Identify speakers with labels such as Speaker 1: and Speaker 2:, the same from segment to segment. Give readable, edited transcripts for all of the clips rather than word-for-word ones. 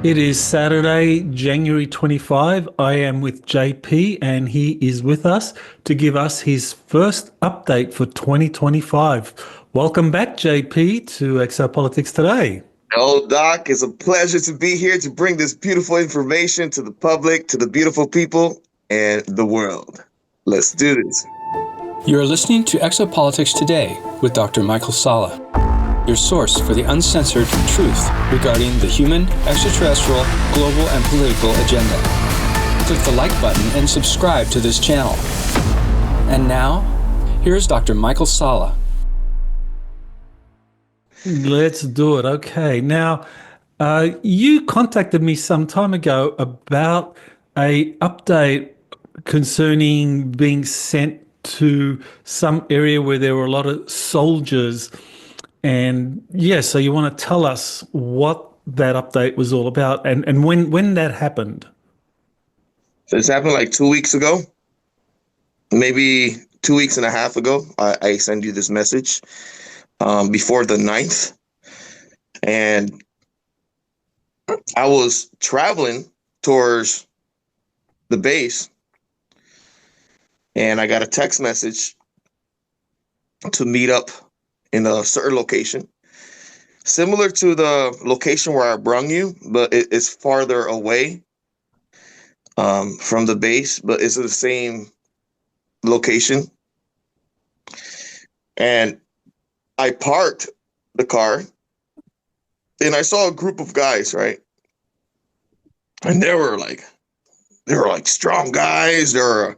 Speaker 1: It is Saturday, January 25. I am with JP and he is with us to give us his first update for 2025. Welcome back, JP, to Exopolitics Today.
Speaker 2: Oh, Doc, it's a pleasure to be here to bring this beautiful information to the public, to the beautiful people, and the world. Let's do this.
Speaker 3: You're listening to Exopolitics Today with Dr. Michael Salla, your source for the uncensored truth regarding the human, extraterrestrial, global, and political agenda. Click the like button and subscribe to this channel. And now, here's Dr. Michael Salla.
Speaker 1: Let's do it. Okay. Now, you contacted me some time ago about a update concerning being sent to some area where there were a lot of soldiers. And yeah, so you want to tell us what that update was all about and when that happened.
Speaker 2: So this happened like 2 weeks ago, maybe 2 weeks and a half ago. I sent you this message before the 9th. And I was traveling towards the base, and I got a text message to meet up in a certain location, similar to the location where I brung you, but it's farther away from the base, but it's the same location. And I parked the car, and I saw a group of guys, right? And they were like strong guys. There were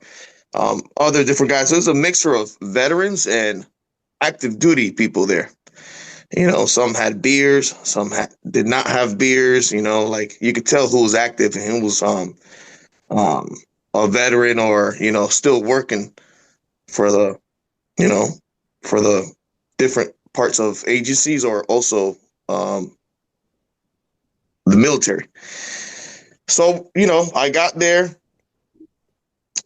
Speaker 2: other different guys. So it was a mixture of veterans and active duty people there. You know, some had beers, some did not have beers. You know, like you could tell who was active and who was a veteran or still working for the for the different parts of agencies or also the military. So I got there.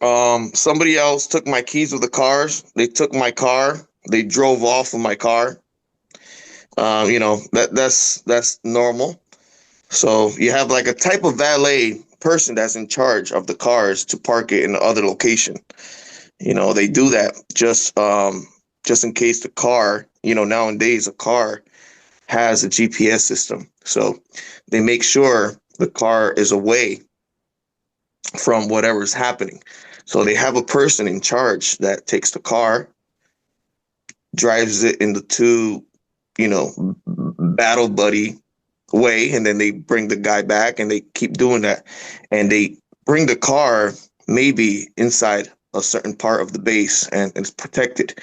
Speaker 2: Somebody else took my keys of the cars. They took my car. They drove off with my car. That's normal. So you have like a type of valet person that's in charge of the cars to park it in the other location. They do that just in case the car, nowadays a car has a GPS system. So they make sure the car is away from whatever's happening. So they have a person in charge that takes the car, drives it in the two, battle buddy way, and then they bring the guy back and they keep doing that. And they bring the car maybe inside a certain part of the base and it's protected.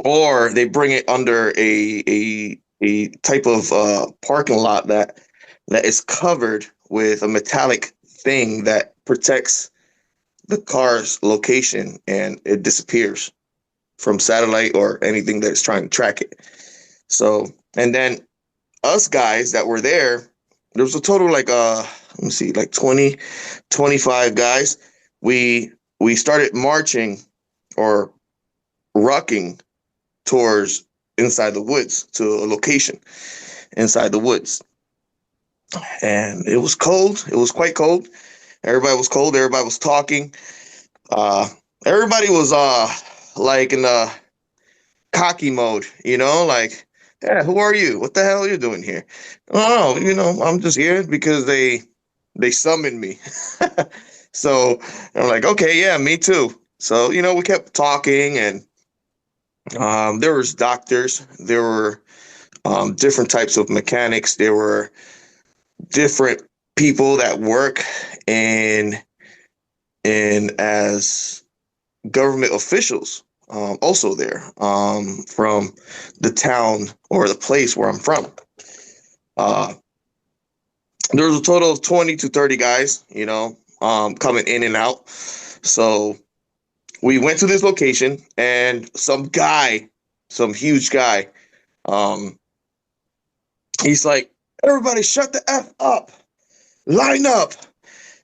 Speaker 2: Or they bring it under a type of parking lot that is covered with a metallic thing that protects the car's location, and it disappears from satellite or anything that's trying to track it. So, and then us guys that were there was a total like let me see, like 20, 25 guys. We started marching or rucking towards inside the woods to a location inside the woods. And it was cold. It was quite cold. Everybody was cold. Everybody was talking. Everybody was like in a cocky mode, like, yeah, who are you? What the hell are you doing here? Oh, I'm just here because they summoned me. So I'm like, okay, yeah, me too. So, we kept talking, and there was doctors, there were different types of mechanics, there were different people that work in as government officials, also there, from the town or the place where I'm from. There was a total of 20 to 30 guys, coming in and out. So we went to this location, and some huge guy, he's like, everybody shut the F up, line up.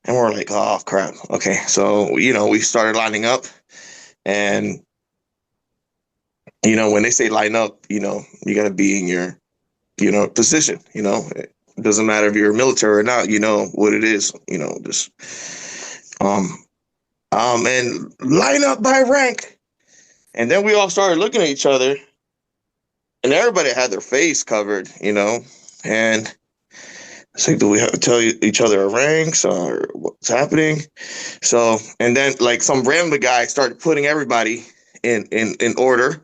Speaker 2: And we're like, oh, crap. Okay. So, we started lining up, and, when they say line up, you got to be in your, position, doesn't matter if you're military or not, you know what it is, you know, just and line up by rank. And then we all started looking at each other, and everybody had their face covered, you know. And it's like, do we have to tell each other our ranks or what's happening? So, and then like some random guy started putting everybody in order,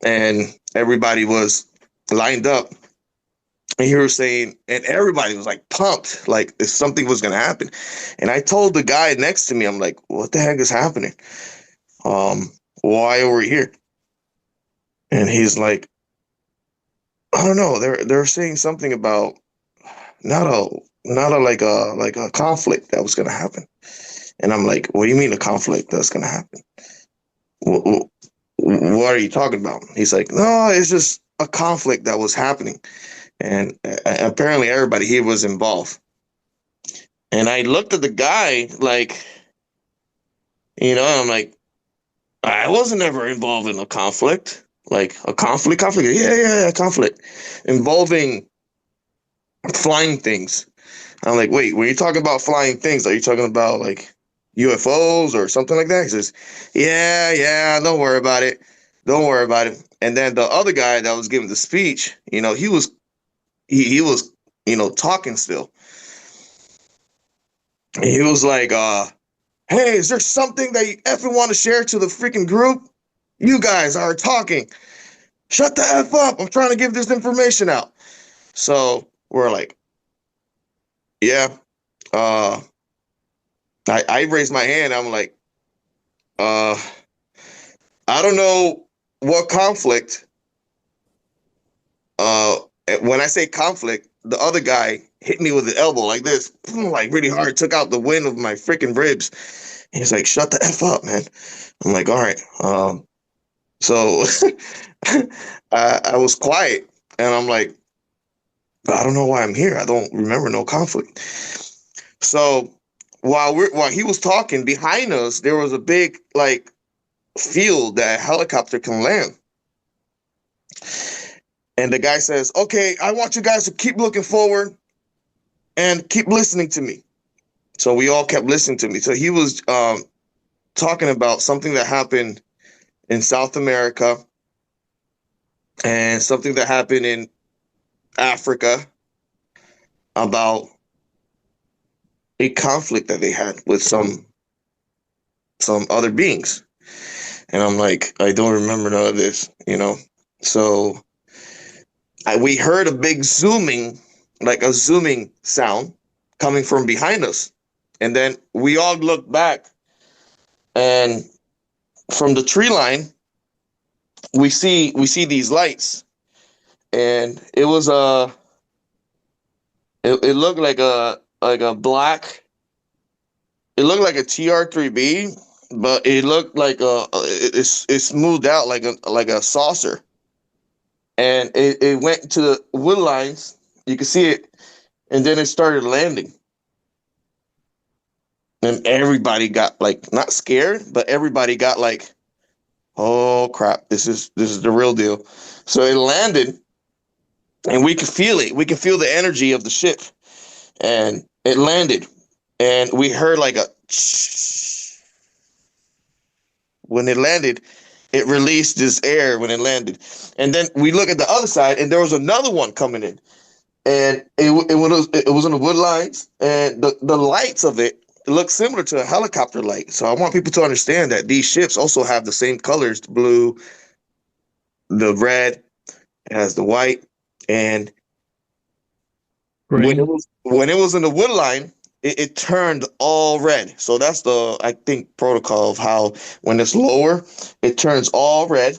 Speaker 2: and everybody was lined up. And he was saying, and everybody was like pumped, like if something was gonna happen. And I told the guy next to me, I'm like, what the heck is happening? Why are we here? And he's like, I don't know. They're saying something about not a like a conflict that was gonna happen. And I'm like, what do you mean a conflict that's gonna happen? What are you talking about? He's like, no, it's just a conflict that was happening. And apparently everybody here was involved. And I looked at the guy like, you know, I'm like, I wasn't ever involved in a conflict. Like a conflict. Yeah, conflict involving flying things. I'm like, wait, when you talking about flying things, are you talking about like UFOs or something like that? He says, yeah, don't worry about it. Don't worry about it. And then the other guy that was giving the speech, you know, he was, you know, talking still. And he was like, hey, is there something that you effing want to share to the freaking group? You guys are talking. Shut the F up. I'm trying to give this information out. So we're like, yeah. I raised my hand. I'm like, I don't know what conflict. When I say conflict, the other guy hit me with the elbow like this, like really hard, took out the wind of my freaking ribs. He's like, shut the F up, man. I'm like, all right. So I was quiet, and I'm like, I don't know why I'm here. I don't remember no conflict. So while he was talking, behind us, there was a big like field that a helicopter can land. And the guy says, okay, I want you guys to keep looking forward and keep listening to me. So we all kept listening to me. So he was talking about something that happened in South America and something that happened in Africa about a conflict that they had with some other beings. And I'm like, I don't remember none of this, you know? So we heard a big zooming, like a zooming sound coming from behind us. And then we all looked back, and from the tree line, we see these lights. And it was it looked like a black, it looked like a TR-3B, but it looked like it smoothed out like a saucer. And it went to the wood lines. You could see it, and then it started landing. And everybody got like not scared, but everybody got like, oh crap, this is the real deal. So it landed, and we could feel it. We could feel the energy of the ship, and it landed, and we heard like a when it landed. It released this air when it landed. And then we look at the other side, and there was another one coming in. And it was on the wood lines, and the lights of it look similar to a helicopter light. So I want people to understand that these ships also have the same colors, the blue, the red, it has the white. And when it was in the wood line, it turned all red. So that's the, I think, protocol of how when it's lower, it turns all red,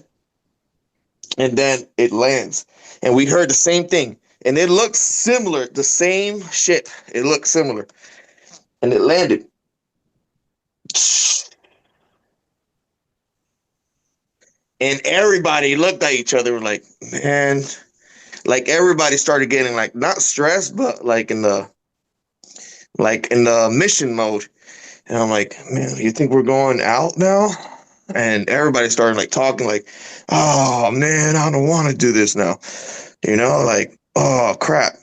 Speaker 2: and then it lands. And we heard the same thing, and it looked similar, the same ship. It looked similar, and it landed. And everybody looked at each other like, man, like everybody started getting like not stressed, but like in the mission mode. And I'm like, man, you think we're going out now? And everybody started like talking like, oh man, I don't want to do this now. You know, like, oh crap.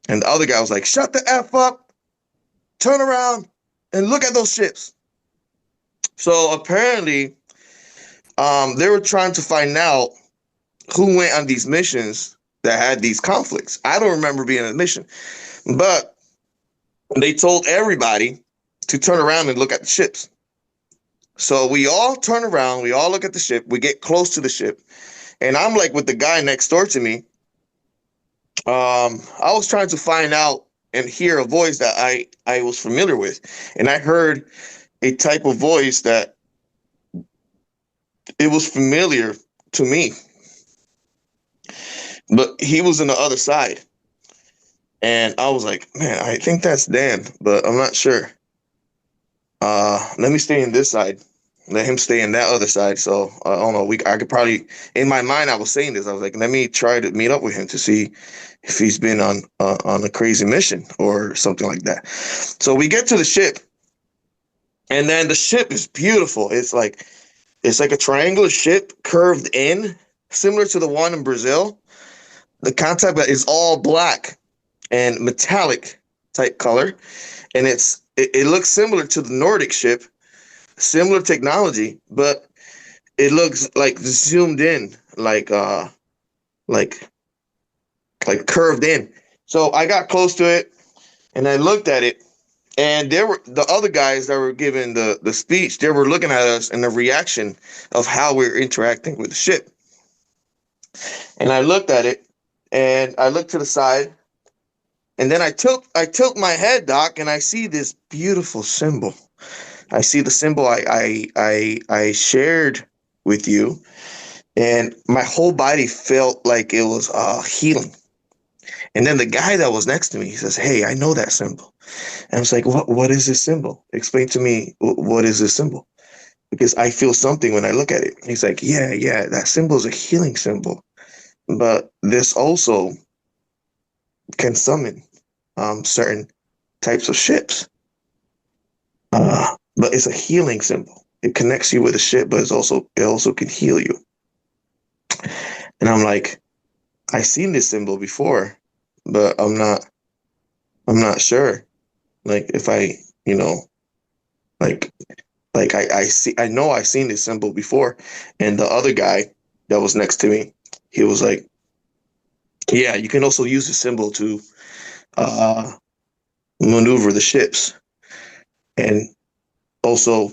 Speaker 2: And the other guy was like, shut the F up, turn around and look at those ships. So apparently, they were trying to find out who went on these missions that had these conflicts. I don't remember being on a mission, but they told everybody to turn around and look at the ships. So we all turn around, we all look at the ship, we get close to the ship, and I'm like with the guy next door to me. I was trying to find out and hear a voice that I was familiar with, and I heard a type of voice that it was familiar to me, but he was on the other side, and I was like, man, I think that's Dan, but I'm not sure. Let me stay in this side. Let him stay in that other side. So I don't know. I could probably, in my mind, I was saying this. I was like, let me try to meet up with him to see if he's been on a crazy mission or something like that. So we get to the ship, and then the ship is beautiful. It's like a triangular ship curved in, similar to the one in Brazil. The concept is all black and metallic type color, and it looks similar to the Nordic ship. Similar technology, but it looks like zoomed in, like curved in. So I got close to it and I looked at it, and there were the other guys that were giving the speech. They were looking at us and the reaction of how we're interacting with the ship. And I looked at it and I looked to the side, and then I tilt my head, Doc, and I see this beautiful symbol. I see the symbol I shared with you, and my whole body felt like it was healing. And then the guy that was next to me, he says, "Hey, I know that symbol." And I was like, "What is this symbol? Explain to me what is this symbol? Because I feel something when I look at it." He's like, "Yeah, that symbol is a healing symbol, but this also can summon certain types of ships." But it's a healing symbol. It connects you with a ship, but it also can heal you. And I'm like, I've seen this symbol before, but I'm not sure. Like if I, like I know I've seen this symbol before. And the other guy that was next to me, he was like, yeah, you can also use the symbol to maneuver the ships. And also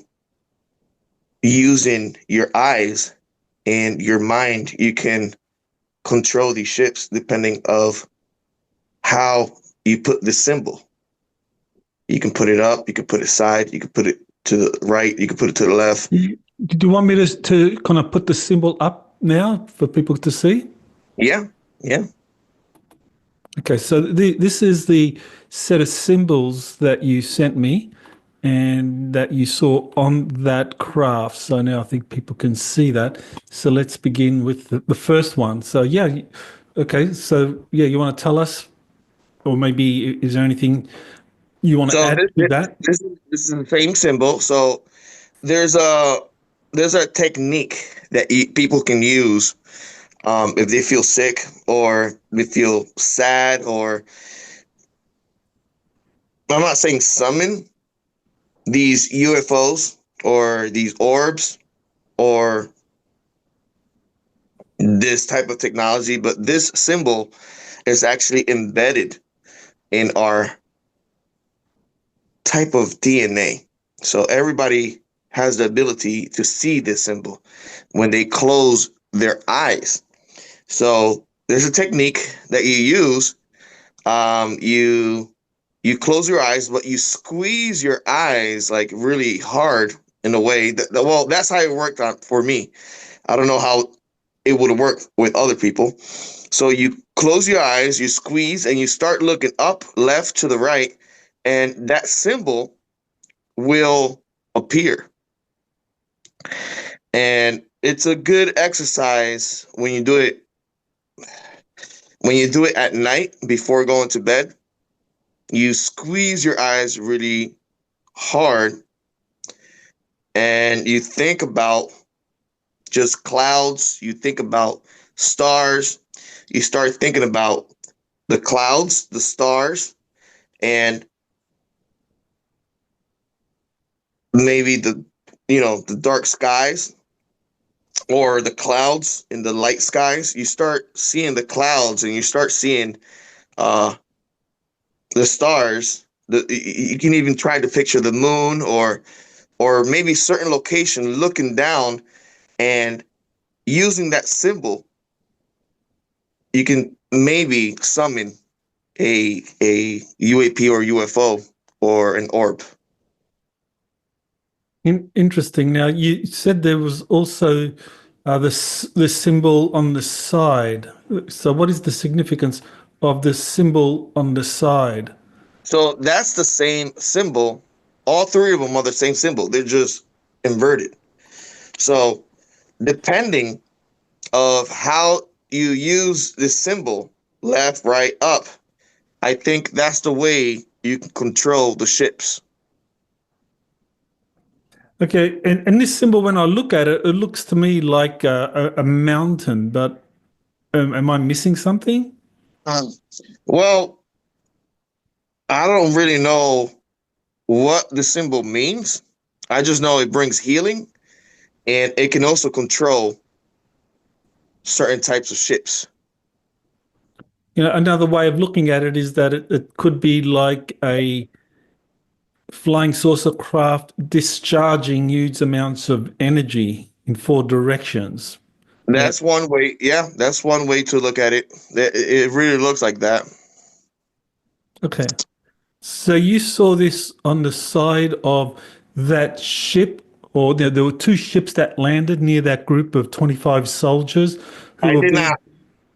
Speaker 2: using your eyes and your mind, you can control these ships depending of how you put the symbol. You can put it up, you can put it side, you can put it to the right, you can put it to the left.
Speaker 1: Do you want me to kind of put the symbol up now for people to see?
Speaker 2: Yeah.
Speaker 1: Okay, so this is the set of symbols that you sent me and that you saw on that craft. So now I think people can see that. So let's begin with the first one. So okay, so you want to tell us, or maybe is there anything you want to add to that?
Speaker 2: This is the same symbol. So there's a technique that people can use if they feel sick or they feel sad, or I'm not saying summon these UFOs or these orbs or this type of technology, but this symbol is actually embedded in our type of DNA. So everybody has the ability to see this symbol when they close their eyes. So there's a technique that you use. You close your eyes, but you squeeze your eyes like really hard in a way that that's how it worked out for me. I don't know how it would work with other people. So you close your eyes, you squeeze, and you start looking up, left, to the right, and that symbol will appear. And it's a good exercise when you do it at night before going to bed. You squeeze your eyes really hard and you think about just clouds, you think about stars, you start thinking about the clouds, the stars, and maybe the dark skies or the clouds in the light skies. You start seeing the clouds and you start seeing uh, the stars. You can even try to picture the moon or maybe certain location looking down and using that symbol. You can maybe summon a UAP or UFO or an orb.
Speaker 1: Interesting. Now, you said there was also the symbol on the side. So, what is the significance of the symbol on the side?
Speaker 2: So that's the same symbol. All three of them are the same symbol. They're just inverted. So depending of how you use this symbol, left, right, up, I think that's the way you can control the ships.
Speaker 1: Okay, and this symbol, when I look at it, it looks to me like a mountain, but am I missing something?
Speaker 2: Well, I don't really know what the symbol means. I just know it brings healing and it can also control certain types of ships.
Speaker 1: You know, another way of looking at it is that it could be like a flying saucer craft discharging huge amounts of energy in four directions.
Speaker 2: That's one way. Yeah, that's one way to look at it. It really looks like that.
Speaker 1: Okay. So you saw this on the side of that ship, or there were two ships that landed near that group of 25 soldiers who
Speaker 2: I
Speaker 1: were
Speaker 2: did
Speaker 1: being.
Speaker 2: not.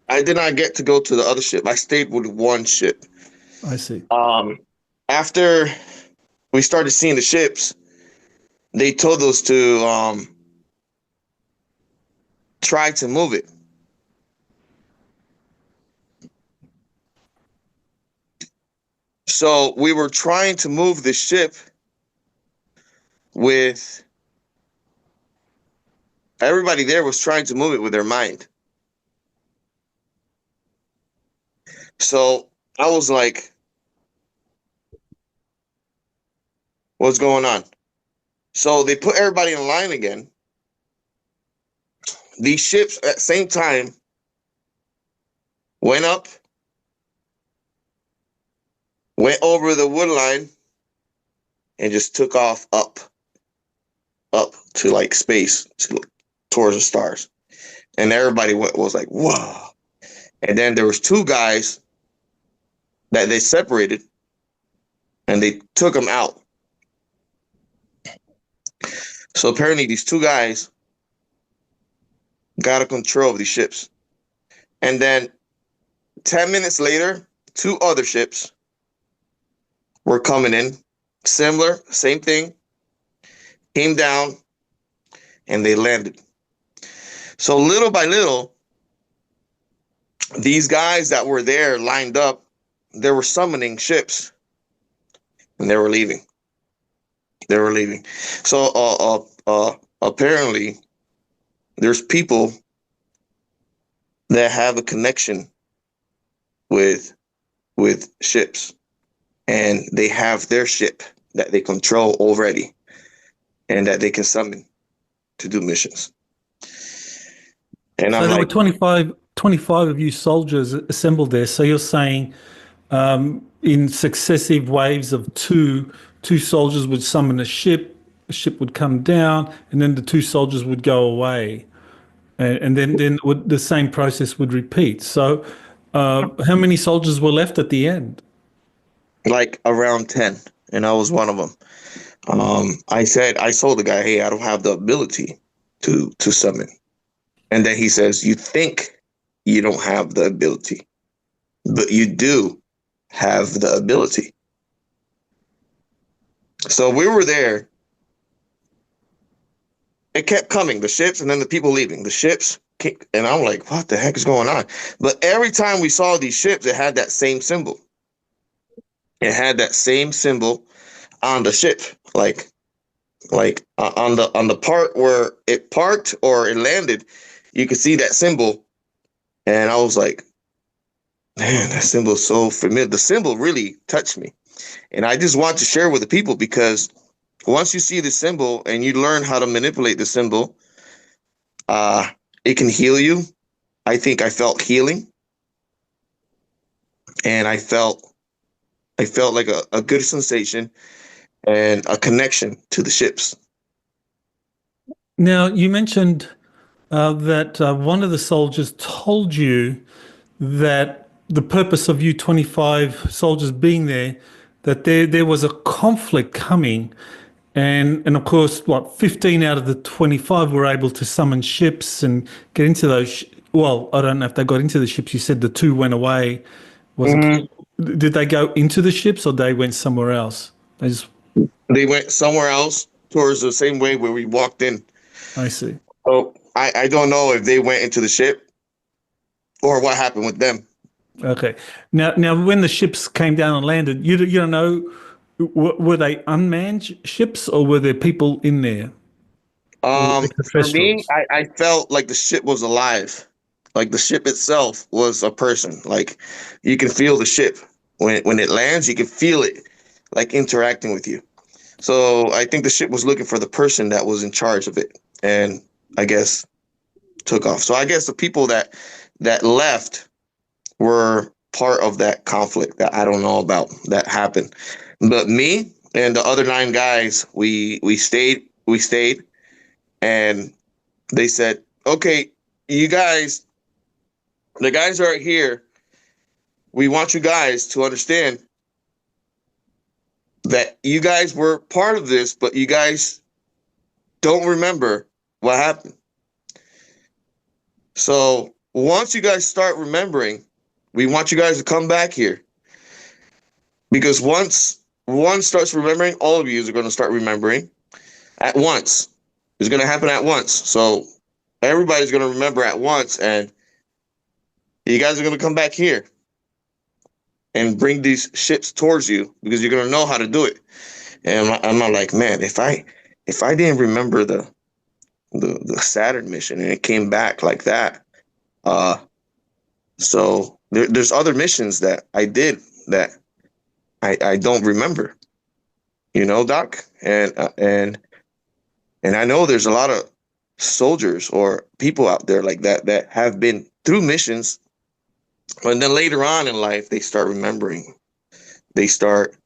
Speaker 2: I did not get to go to the other ship. I stayed with one ship.
Speaker 1: I see.
Speaker 2: After we started seeing the ships, they told us to try to move it. So we were trying to move the ship with everybody there was trying to move it with their mind. So I was like, what's going on? So they put everybody in line again. These ships at the same time went up, went over the wood line, and just took off up to like space, towards the stars. And everybody was like, wow. And then there was two guys that they separated and they took them out. So apparently these two guys got a control of these ships. And then 10 minutes later, two other ships were coming in, similar, same thing, came down, and they landed. So little by little, these guys that were there lined up, they were summoning ships, and they were leaving. They were leaving. So apparently, there's people that have a connection with ships, and they have their ship that they control already, and that they can summon to do missions. And
Speaker 1: So
Speaker 2: I'm
Speaker 1: there were
Speaker 2: like,
Speaker 1: 25 of you soldiers assembled there. So you're saying in successive waves of two soldiers would summon a ship would come down, and then the two soldiers would go away. And then the same process would repeat. So how many soldiers were left at the end?
Speaker 2: like around 10, and I was one of them. I told the guy, hey, I don't have the ability to summon. And then he says, you think you don't have the ability, but you do have the ability. So we were there. It kept coming, the ships, and then the people leaving. The ships, and I'm like, what the heck is going on? But every time we saw these ships, it had that same symbol. It had that same symbol on the ship, like on the part where it parked or it landed, you could see that symbol. And I was like, Man, that symbol is so familiar. The symbol really touched me. And I just want to share with the people because once you see the symbol and you learn how to manipulate the symbol, uh, it can heal you. I think I felt healing, and I felt like a good sensation and a connection to the ships.
Speaker 1: Now, you mentioned that one of the soldiers told you that the purpose of you 25 soldiers being there, that there was a conflict coming. And of course, what, 15 out of the 25 were able to summon ships and get into those. Well, I don't know if they got into the ships. You said the two went away. Was it?
Speaker 2: Mhm.
Speaker 1: Did they go into the ships or they went somewhere else? They just,
Speaker 2: They went somewhere else towards the same way where we walked in.
Speaker 1: I see.
Speaker 2: So I don't know if they went into the ship or what happened with them.
Speaker 1: Okay. Now, when the ships came down and landed, you don't know, were they unmanned ships or were there people in there? Or
Speaker 2: For me,
Speaker 1: extraterrestrials?
Speaker 2: I felt like the ship was alive. Like the ship itself was a person. Like you can feel the ship when it lands, you can feel it like interacting with you. So I think the ship was looking for the person that was in charge of it, and I guess took off. So I guess the people that left were part of that conflict that I don't know about that happened. But me and the other 9 guys, we stayed, and they said, "Okay, you guys, the guys are here. We want you guys to understand that you guys were part of this, but you guys don't remember what happened. So once you guys start remembering, we want you guys to come back here. Because once one starts remembering, all of you are going to start remembering at once. It's going to happen at once. So everybody's going to remember at once, and you guys are going to come back here and bring these ships towards you because you're going to know how to do it." And I'm not like, man, if I didn't remember the Saturn mission and it came back like that, so there's other missions that I did that I don't remember, Doc, and I know there's a lot of soldiers or people out there like that have been through missions, and then later on in life they start remembering, they start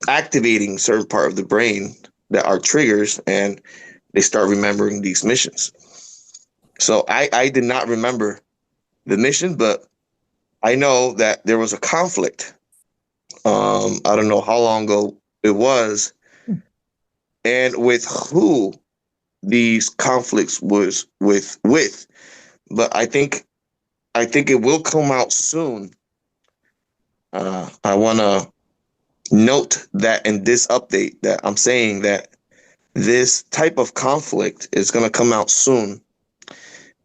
Speaker 2: activating certain part of the brain that are triggers, and they start remembering these missions. So I did not remember the mission, but I know that there was a conflict. I don't know how long ago it was, and with who these conflicts was with. But I think it will come out soon. I want to note that in this update that I'm saying that this type of conflict is going to come out soon,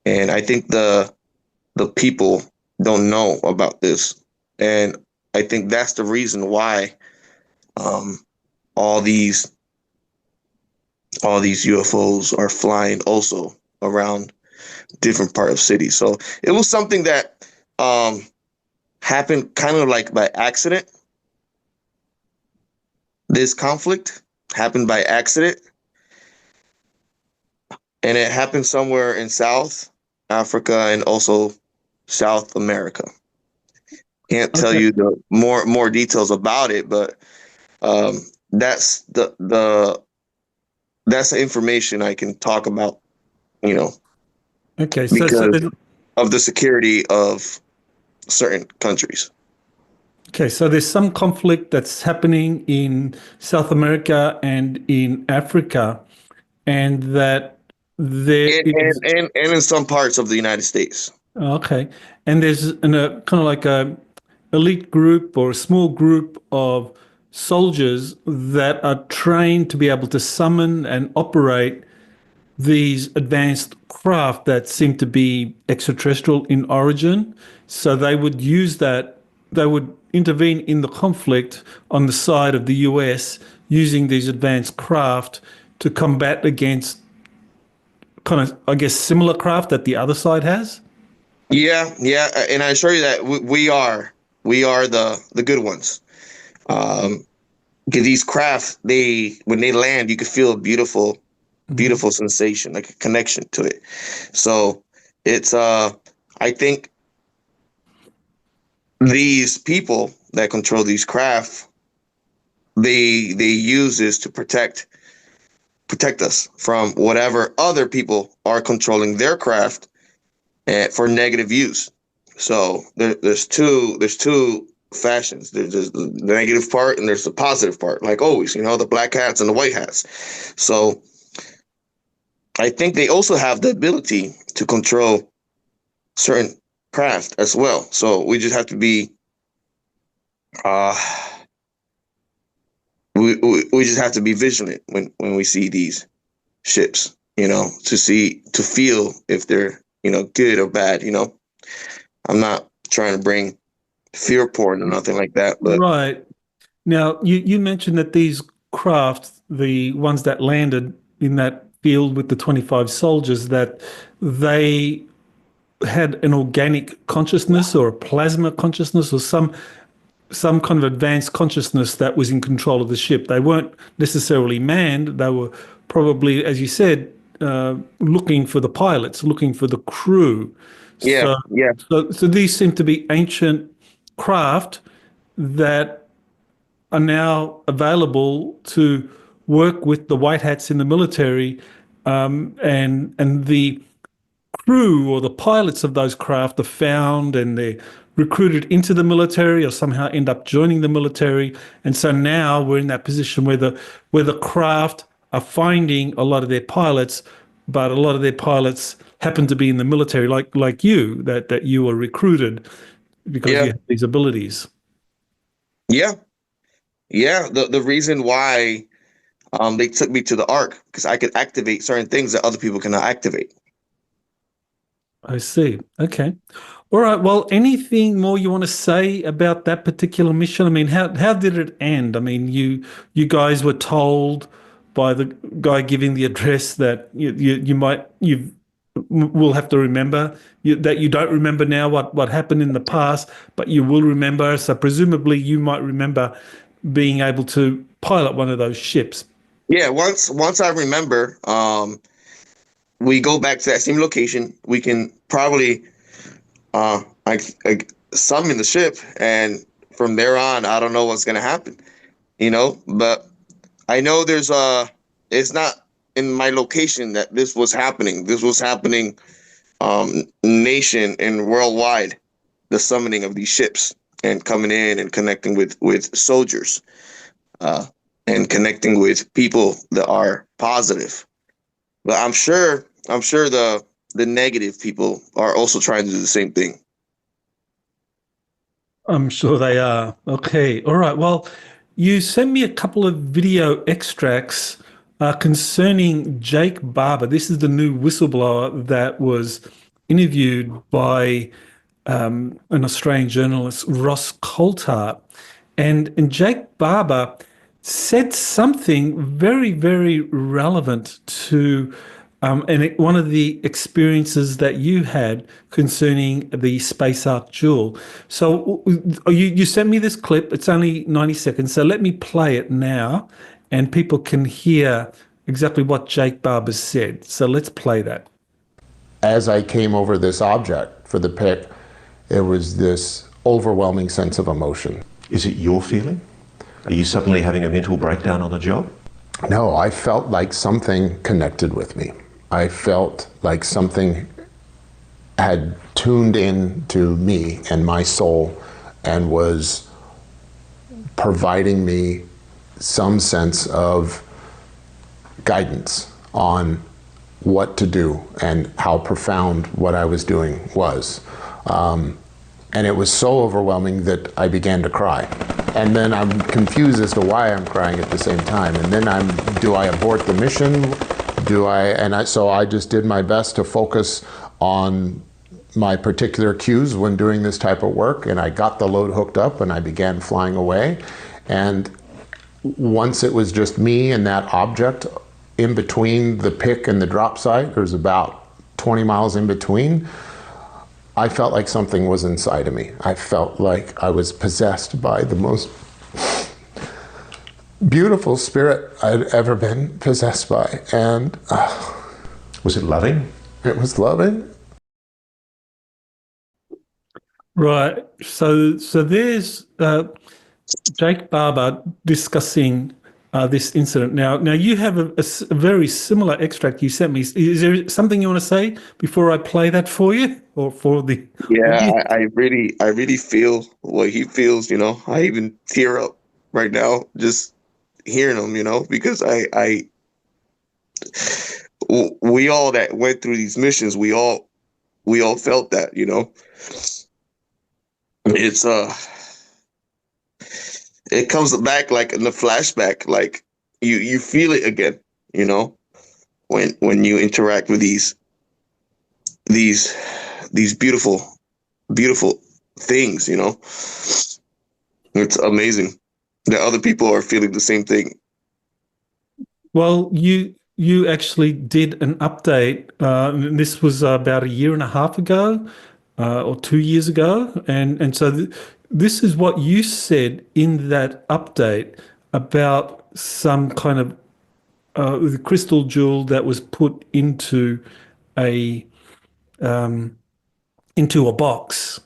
Speaker 2: and I think the people don't know about this, and I think that's the reason why all these UFOs are flying also around different part of cities. So it was something that happened kind of like by accident. This conflict happened by accident, and it happened somewhere in South Africa and also South America. Can't tell
Speaker 1: Okay.
Speaker 2: you the more details about it, but that's that's the information I can talk about,
Speaker 1: Okay. So
Speaker 2: because of the security of certain countries.
Speaker 1: okay. So there's some conflict that's happening in South America and in Africa, and that there
Speaker 2: And,
Speaker 1: is.
Speaker 2: and in some parts of the United States.
Speaker 1: Okay. And there's a kind of like a elite group or a small group of soldiers that are trained to be able to summon and operate these advanced craft that seem to be extraterrestrial in origin. So they would use that, they would intervene in the conflict on the side of the US using these advanced craft to combat against kind of, I guess, similar craft that the other side has.
Speaker 2: Yeah, and I assure you that we are the good ones. Um, because these craft, they when they land, you can feel a
Speaker 1: Mhm.
Speaker 2: beautiful sensation, like a connection to it. So it's I think these people that control these craft, they use this to protect us from whatever other people are controlling their craft for negative use. So there's two fashions. There's the negative part and there's the positive part. Like always, the black hats and the white hats. So I think they also have the ability to control certain craft as well. So we just have to be uh we just have to be vigilant when we see these ships, to feel if they're, good or bad. I'm not trying to bring fear porn or nothing like that, but
Speaker 1: Right. Now, you mentioned that these craft, the ones that landed in that field with the 25 soldiers, that they had an organic consciousness or a plasma consciousness or some kind of advanced consciousness that was in control of the ship. They weren't necessarily manned. They were probably, as you said, looking for the pilots, looking for the crew.
Speaker 2: yeah,
Speaker 1: So,
Speaker 2: yeah,
Speaker 1: so these seem to be ancient craft that are now available to work with the white hats in the military, and the crew or the pilots of those craft are found and they're recruited into the military or somehow end up joining the military. And so now we're in that position where the craft are finding a lot of their pilots, but a lot of their pilots happen to be in the military, like you, that you were recruited because
Speaker 2: yeah,
Speaker 1: you have these abilities.
Speaker 2: yeah, yeah. The reason why they took me to the Ark because I could activate certain things that other people cannot activate.
Speaker 1: I see. Okay. All right. Well, anything more you want to say about that particular mission? I mean, how did it end? I mean, you guys were told by the guy giving the address that you will have to remember that you don't remember now what happened in the past, but you will remember. So presumably you might remember being able to pilot one of those ships.
Speaker 2: Yeah, once I remember, we go back to that same location. We can probably like summon the ship, and from there on, I don't know what's gonna happen. But I know it's not in my location that this was happening. This was happening, nation and worldwide. The summoning of these ships and coming in and connecting with soldiers, uh, and connecting with people that are positive. But I'm sure the negative people are also trying to do the same thing.
Speaker 1: I'm sure they are. Okay. All right. Well, you sent me a couple of video extracts concerning Jake Barber. This is the new whistleblower that was interviewed by an Australian journalist, Ross Coulthart. And Jake Barber said something very, very relevant to one of the experiences that you had concerning the Space Ark Jewel. So you sent me this clip. It's only 90 seconds. So let me play it now and people can hear exactly what Jake Barber said. So let's play that.
Speaker 4: As I came over this object for the pick, it was this overwhelming sense of emotion.
Speaker 5: Is it your feeling? Are you suddenly having a mental breakdown on the job?
Speaker 4: No, I felt like something connected with me. I felt like something had tuned in to me and my soul and was providing me some sense of guidance on what to do and how profound what I was doing was. And it was so overwhelming that I began to cry. And then I'm confused as to why I'm crying at the same time. And then do I abort the mission? So I just did my best to focus on my particular cues when doing this type of work. And I got the load hooked up and I began flying away. And once it was just me and that object in between the pick and the drop site, there's about 20 miles in between, I felt like something was inside of me. I felt like I was possessed by the most beautiful spirit I'd ever been possessed by. And
Speaker 5: Was it loving?
Speaker 4: it was loving.
Speaker 1: Right. So there's Jake Barber discussing this incident. Now you have a very similar extract you sent me. Is there something you want to say before I play that for you, or for the?
Speaker 2: Yeah, I really feel what he feels. You know, I even tear up right now just hearing him. You know, because we all that went through these missions, we all felt that. You know, it's it comes back like in the flashback, like you feel it again. You know, when you interact with these beautiful things, you know. It's amazing that other people are feeling the same thing.
Speaker 1: Well, you actually did an update. And this was about a year and a half ago, or 2 years ago, and so this is what you said in that update about some kind of the crystal jewel that was put a into a box.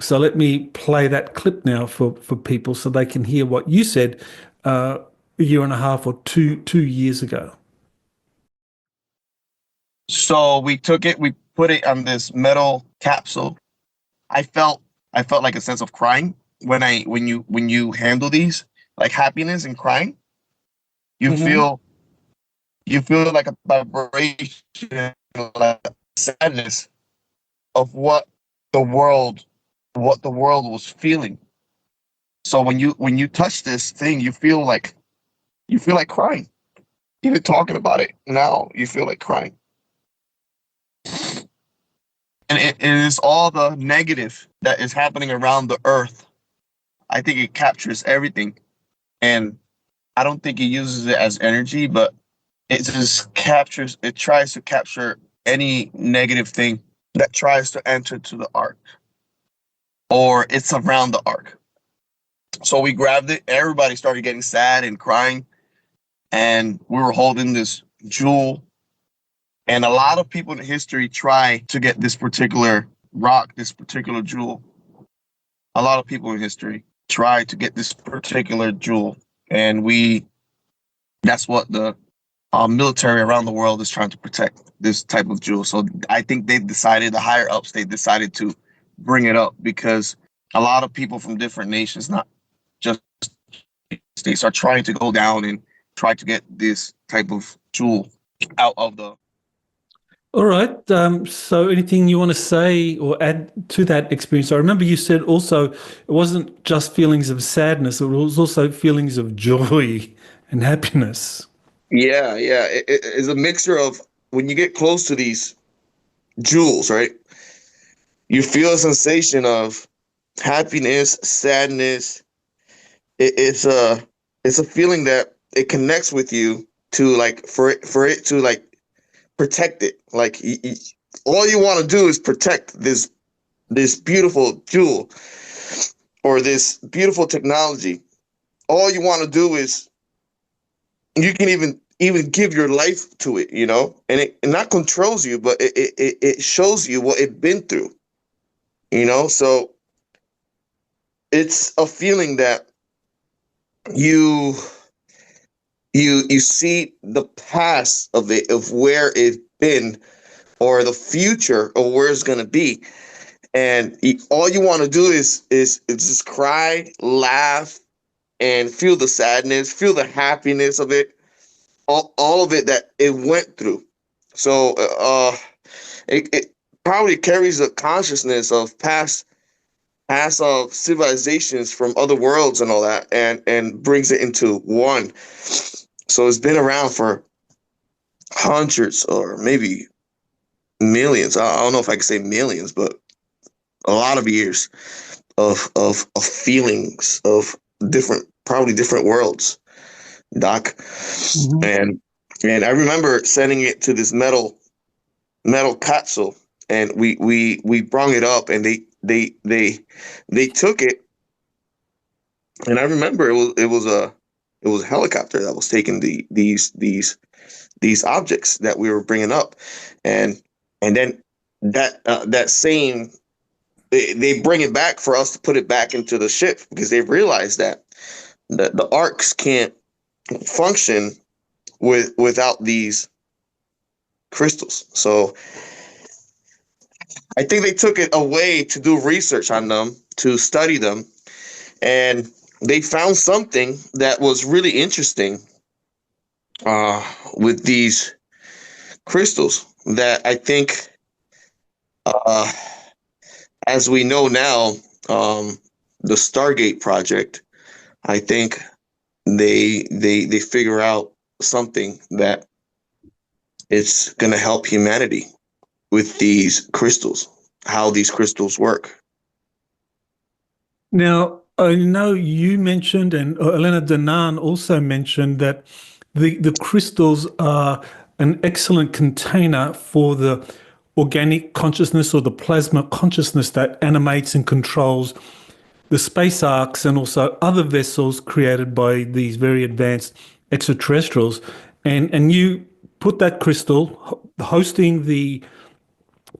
Speaker 1: So let me play that clip now for people so they can hear what you said a year and a half or two years ago.
Speaker 2: So we took it, we put it on this metal capsule. I felt like a sense of crying when you handle these, like happiness and crying. You feel like a vibration, like sadness of what the world was feeling. So when you touch this thing, you feel like crying. Even talking about it now, you feel like crying. And it is all the negative that is happening around the earth. I think it captures everything. And I don't think it uses it as energy, but it tries to capture any negative thing that tries to enter to the ark, or it's around the ark. So we grabbed it. Everybody started getting sad and crying. And we were holding this jewel. And a lot of people in history try to get this particular rock, this particular jewel. A lot of people in history try to get this particular jewel. And that's what the military around the world is trying to protect, this type of jewel. So I think the higher ups, they decided to bring it up because a lot of people from different nations, not just states, are trying to go down and try to get this type of jewel out of the.
Speaker 1: All right. So anything you want to say or add to that experience? I remember you said also it wasn't just feelings of sadness, it was also feelings of joy and happiness.
Speaker 2: Yeah. It's a mixture of, when you get close to these jewels, right? You feel a sensation of happiness, sadness. It's a feeling that it connects with you to, like, for it to, like, protect it. Like, all you want to do is protect this beautiful jewel or this beautiful technology. All you want to do is, you can even give your life to it, you know, and it not controls you, but it shows you what it's been through, you know. So it's a feeling that you see the past of it, of where it's been, or the future of where it's gonna be, and all you want to do is just cry, laugh, and feel the sadness, feel the happiness of it, all of it that it went through. So it probably carries a consciousness of past civilizations from other worlds and all that, and brings it into one. So it's been around for hundreds or maybe millions. I don't know if I can say millions, but a lot of years of feelings of probably different worlds, Doc. And I remember sending it to this metal capsule, and we brung it up, and they took it, and I remember it was a helicopter that was taking these objects that we were bringing up, and then that same they bring it back for us to put it back into the ship, because they realize that the arcs can't function without these crystals. So I think they took it away to do research on them, to study them, and they found something that was really interesting with these crystals that I think, as we know now, the Stargate project, I think they figure out something that it's going to help humanity with these crystals, how these crystals work.
Speaker 1: Now, I know you mentioned, and Elena Danan also mentioned, that the crystals are an excellent container for the organic consciousness or the plasma consciousness that animates and controls the space arcs and also other vessels created by these very advanced extraterrestrials. And you put that crystal hosting the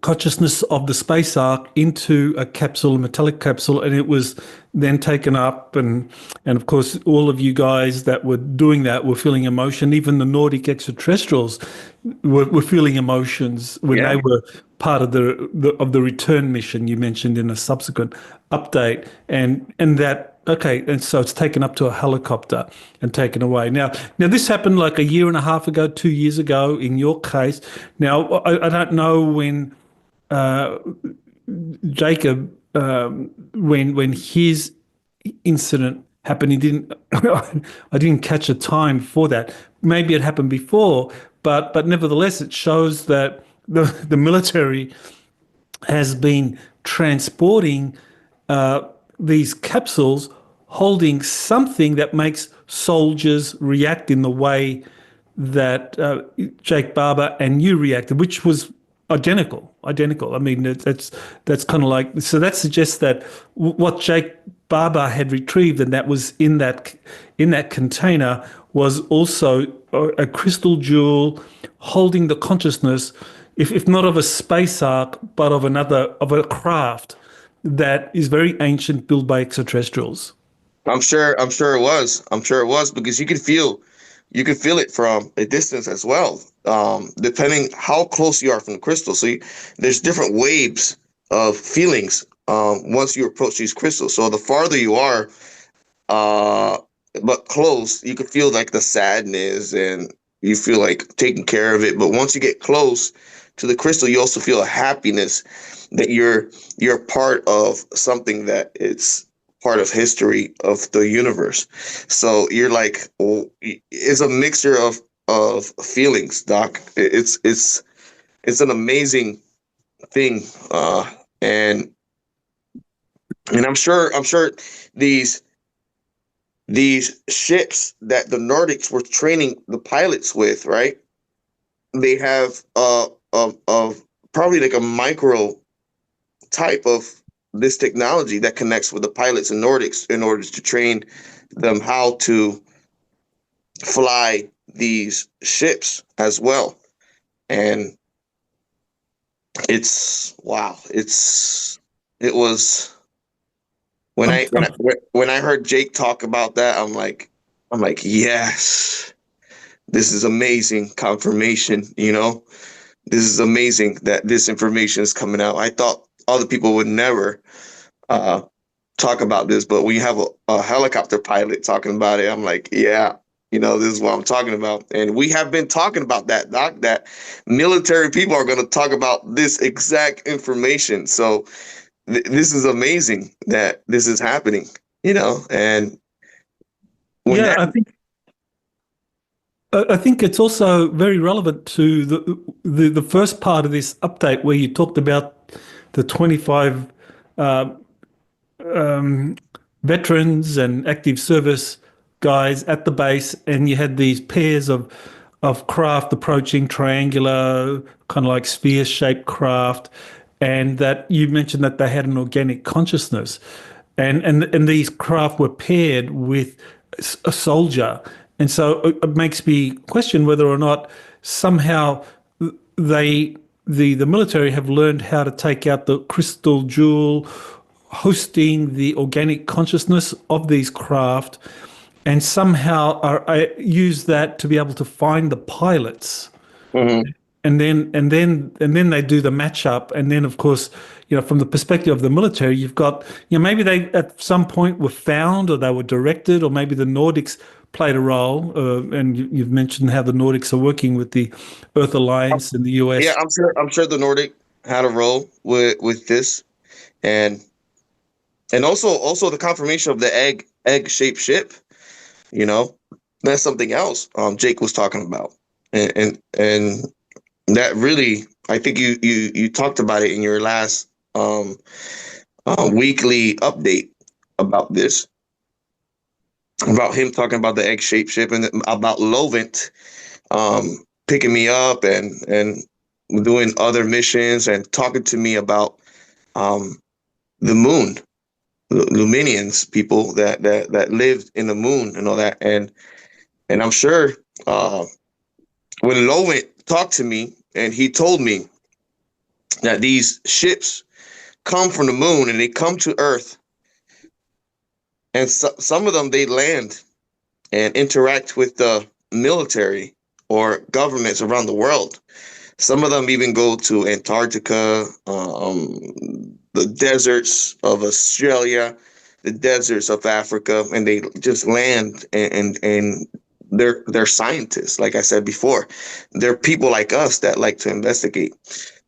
Speaker 1: consciousness of the space arc into a capsule, a metallic capsule, and it was then taken up, and of course all of you guys that were doing that were feeling emotion. Even the Nordic extraterrestrials were feeling emotions when they were part of the return mission you mentioned in a subsequent update, and that. Okay, and so it's taken up to a helicopter and taken away. Now this happened like a year and a half ago, 2 years ago in your case. Now, I don't know when Jacob, when his incident happened, he didn't. I didn't catch a time for that. Maybe it happened before, but nevertheless, it shows that the military has been transporting these capsules holding something that makes soldiers react in the way that Jake Barber and you reacted, which was identical. I mean, that's kind of like, so that suggests that what Jake Barber had retrieved, and that was in that container, was also a crystal jewel holding the consciousness, if not of a space arc, but of a craft that is very ancient, built by extraterrestrials.
Speaker 2: I'm sure it was. I'm sure it was, because you could feel it from a distance as well, depending how close you are from the crystal. So there's different waves of feelings once you approach these crystals. So the farther you are, but close, you could feel like the sadness, and you feel like taking care of it. But once you get close to the crystal, you also feel a happiness that you're part of something that it's part of history of the universe. So you're like, oh, it's a mixture of feelings, Doc. It's an amazing thing, and I'm sure these ships that the Nordics were training the pilots with, right? They have probably like a micro type of this technology that connects with the pilots and Nordics in order to train them how to fly these ships as well. And it's wow. It was when I heard Jake talk about that, I'm like, yes, this is amazing confirmation, This is amazing that this information is coming out. I thought other people would never talk about this, but when you have a helicopter pilot talking about it, I'm like, yeah, this is what I'm talking about. And we have been talking about that, Doc, that military people are going to talk about this exact information. So this is amazing that this is happening, and
Speaker 1: I think it's also very relevant to the first part of this update where you talked about the 25 veterans and active service guys at the base, and you had these pairs of craft approaching, triangular, kind of like sphere-shaped craft, and that you mentioned that they had an organic consciousness, and these craft were paired with a soldier, and so it makes me question whether or not somehow they the military have learned how to take out the crystal jewel, hosting the organic consciousness of these craft, and somehow use that to be able to find the pilots,
Speaker 2: Mm-hmm.
Speaker 1: and then they do the matchup, and then of course, from the perspective of the military, you've got, maybe they at some point were found, or they were directed, or maybe the Nordics played a role, and you've mentioned how the Nordics are working with the Earth Alliance in the
Speaker 2: Yeah,
Speaker 1: US.
Speaker 2: I'm sure the Nordic had a role with this, and also the confirmation of the egg shaped ship. That's something else. Jake was talking about, and that really, I think you talked about it in your last weekly update about this, about him talking about the egg shaped ship, and about Lovent picking me up and doing other missions and talking to me about the moon, Luminians, people that lived in the moon and all that, and I'm sure when Lovent talked to me and he told me that these ships come from the moon and they come to Earth, and some of them they land and interact with the military or governments around the world. Some of them even go to Antarctica, the deserts of Australia, the deserts of Africa, and they just land, and they're scientists. Like I said before, they're people like us that like to investigate.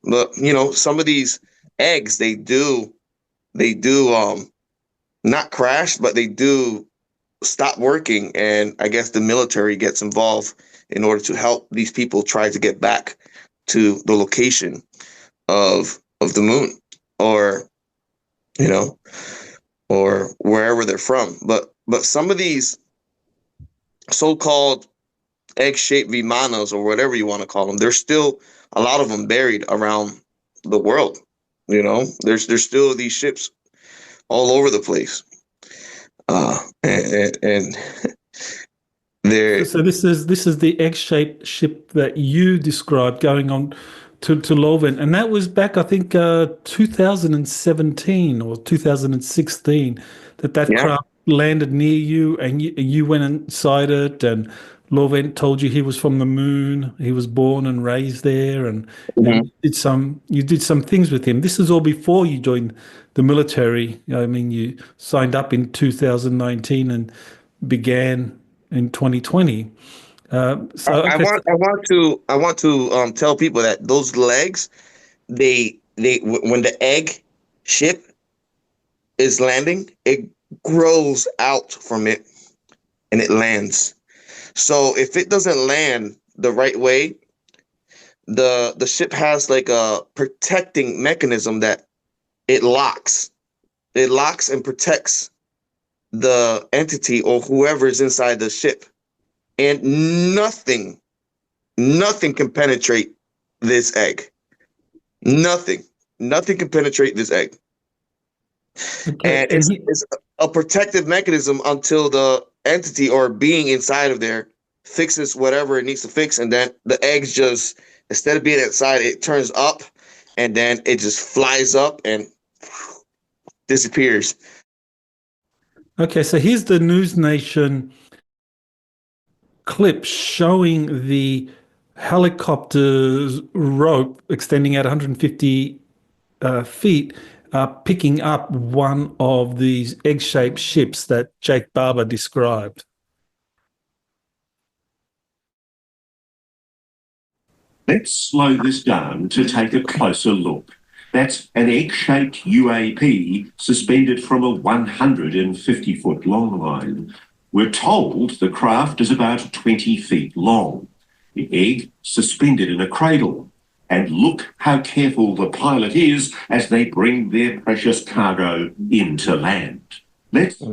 Speaker 2: But some of these eggs, they do not crash, but they do stop working, and I guess the military gets involved in order to help these people try to get back to the location of the moon, or or wherever they're from. But some of these so-called egg-shaped vimanas, or whatever you want to call them, there's still a lot of them buried around the world. There's still these ships all over the place, and they're
Speaker 1: So this is the egg-shaped ship that you described going on to Leuven, and that was back, I think, 2017 or 2016, that
Speaker 2: yeah.
Speaker 1: craft landed near you, and you went inside it, and Leuven told you he was from the moon. He was born and raised there, and
Speaker 2: Mhm.
Speaker 1: you did some things with him. This is all before you joined the military. I mean, you signed up in 2019 and began in 2020. So
Speaker 2: I
Speaker 1: okay,
Speaker 2: want to tell people that those legs, when the egg ship is landing, it grows out from it and it lands. So if it doesn't land the right way, the ship has like a protecting mechanism that it locks. It locks and protects the entity or whoever is inside the ship. And nothing can penetrate this egg. Nothing can penetrate this egg.
Speaker 1: okay,
Speaker 2: And it's a protective mechanism until the entity or being inside of there fixes whatever it needs to fix, and then the eggs just, instead of being inside, it turns up, and then it just flies up and disappears.
Speaker 1: okay. So here's the News Nation clip showing the helicopter's rope extending out 150 feet, picking up one of these egg-shaped ships that Jake Barber described.
Speaker 5: Let's slow this down to take a closer look. That's an egg-shaped UAP suspended from a 150-foot long line. We're told the craft is about 20 feet long. The egg suspended in a cradle. And look how careful the pilot is as they bring their precious cargo into land. Let's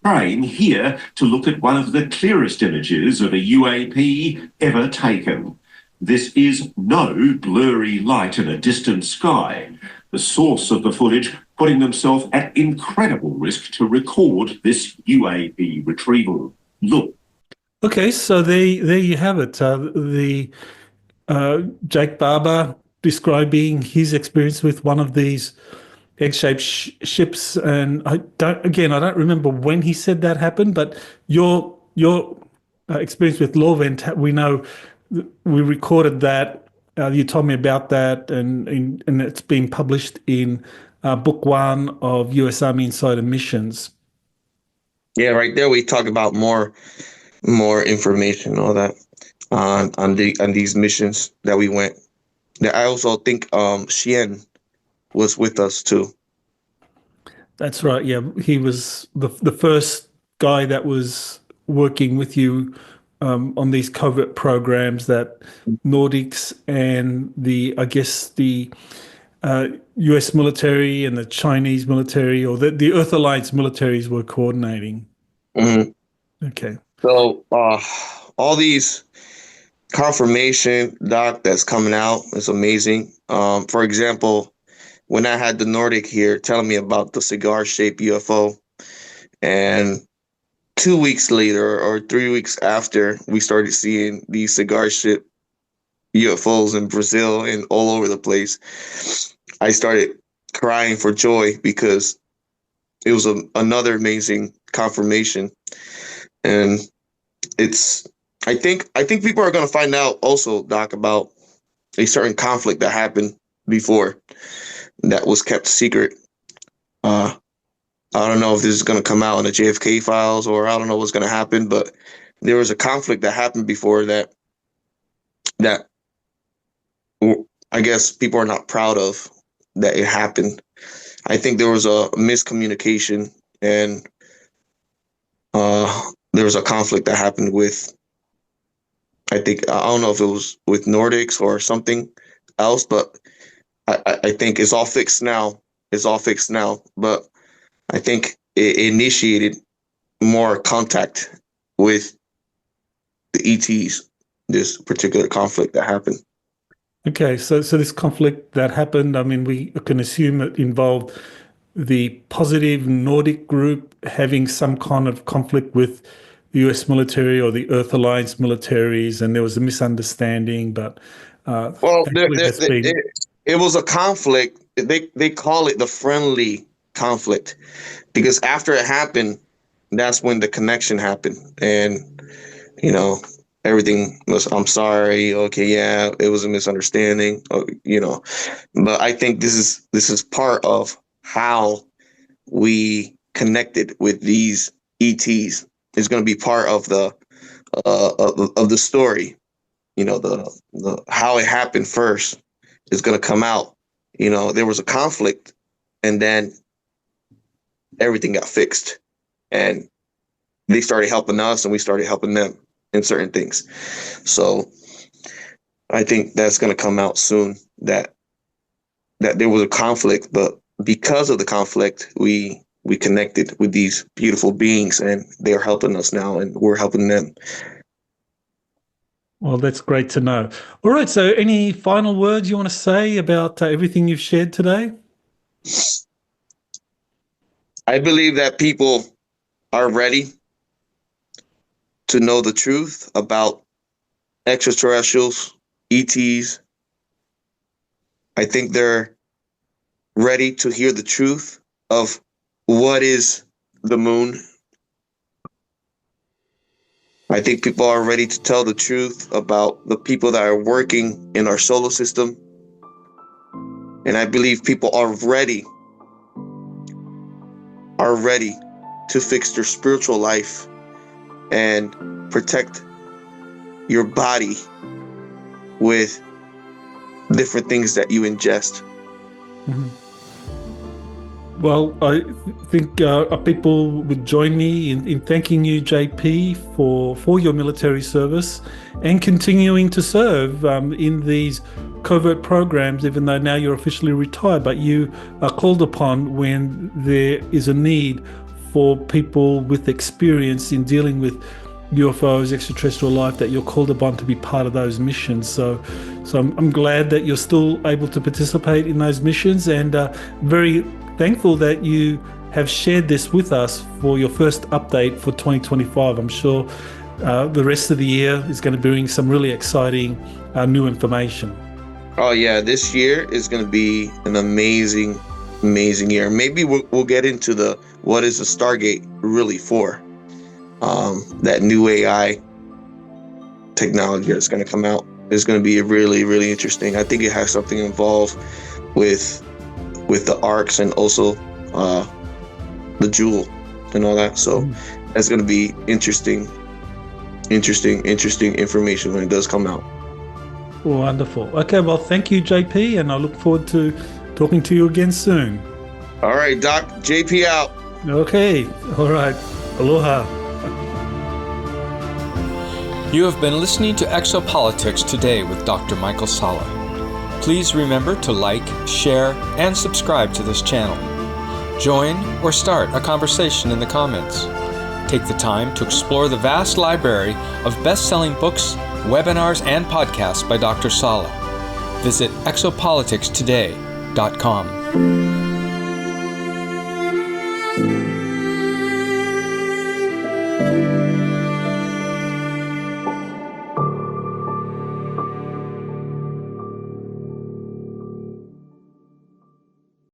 Speaker 5: frame here to look at one of the clearest images of a UAP ever taken. This is no blurry light in a distant sky. the source of the footage putting themselves at incredible risk to record this UAP retrieval. Look.
Speaker 1: Okay, so there you have it. Jake Barber describing his experience with one of these egg-shaped ships, and I don't remember when he said that happened, but your experience with Lorvent, we know we recorded that. You told me about that, and it's been published in book 1 of U.S. Army Insider Missions.
Speaker 2: Yeah, right there we talk about more information, all that on these missions that we went. I also think Shien was with us too.
Speaker 1: That's right. Yeah, he was the first guy that was working with you on these covert programs that Nordics and the U.S. military and the Chinese military, or the Earth Alliance militaries, were coordinating.
Speaker 2: Mm-hmm.
Speaker 1: Okay.
Speaker 2: So all these confirmation, Doc, that's coming out is amazing. For example, when I had the Nordic here telling me about the cigar-shaped UFO, and 2 weeks later or 3 weeks after, we started seeing these cigar-shaped UFOs in Brazil and all over the place, I started crying for joy because it was another amazing confirmation. And I think people are going to find out also, Doc, about a certain conflict that happened before that was kept secret. I don't know if this is going to come out in the JFK files, or I don't know what's going to happen, but there was a conflict that happened before that I guess people are not proud of that it happened. I think there was a miscommunication, and there was a conflict that happened with, I don't know if it was with Nordics or something else, but I think it's all fixed now. But I think it initiated more contact with the ETs, this particular conflict that happened.
Speaker 1: Okay, so this conflict that happened, I mean, we can assume it involved the positive Nordic group having some kind of conflict with the US military or the Earth Alliance militaries, and there was a misunderstanding, but
Speaker 2: well, it was a conflict. They call it the friendly conflict, because after it happened, that's when the connection happened, and everything was, I'm sorry, okay, yeah, it was a misunderstanding, but I think this is part of how we connected with these ETs. It's going to be part of the story. The how it happened first is going to come out. There was a conflict, and then everything got fixed, and they started helping us, and we started helping them in certain things. So I think that's going to come out soon, that there was a conflict, but because of the conflict, we connected with these beautiful beings, and they're helping us now, and we're helping them.
Speaker 1: Well, that's great to know. All right, so any final words you want to say about everything you've shared today?
Speaker 2: I believe that people are ready to know the truth about extraterrestrials, ETs. I think they're ready to hear the truth of what is the moon. I think people are ready to tell the truth about the people that are working in our solar system. And I believe people are ready to fix their spiritual life and protect your body with different things that you ingest.
Speaker 1: Mm-hmm. Well, I think people would join me in thanking you, JP, for your military service and continuing to serve in these covert programs, even though now you're officially retired, but you are called upon when there is a need for people with experience in dealing with UFOs, extraterrestrial life, that you're called upon to be part of those missions. So I'm glad that you're still able to participate in those missions, and very thankful that you have shared this with us for your first update for 2025. I'm sure the rest of the year is going to bring some really exciting new information.
Speaker 2: Oh yeah, this year is going to be an amazing year. Maybe we'll get into what is the Stargate really for. That new AI technology that's going to come out is going to be really, really interesting. I think it has something involved with the arcs and also the jewel and all that. So that's going to be interesting information when it does come out.
Speaker 1: Wonderful. Okay, well, thank you, JP, and I look forward to talking to you again soon.
Speaker 2: All right, Doc. JP out.
Speaker 1: Okay. All right. Aloha.
Speaker 3: You have been listening to Exopolitics Today with Dr. Michael Salla. Please remember to like, share, and subscribe to this channel. Join or start a conversation in the comments. Take the time to explore the vast library of best-selling books, webinars, and podcasts by Dr. Salla. Visit exopoliticstoday.com.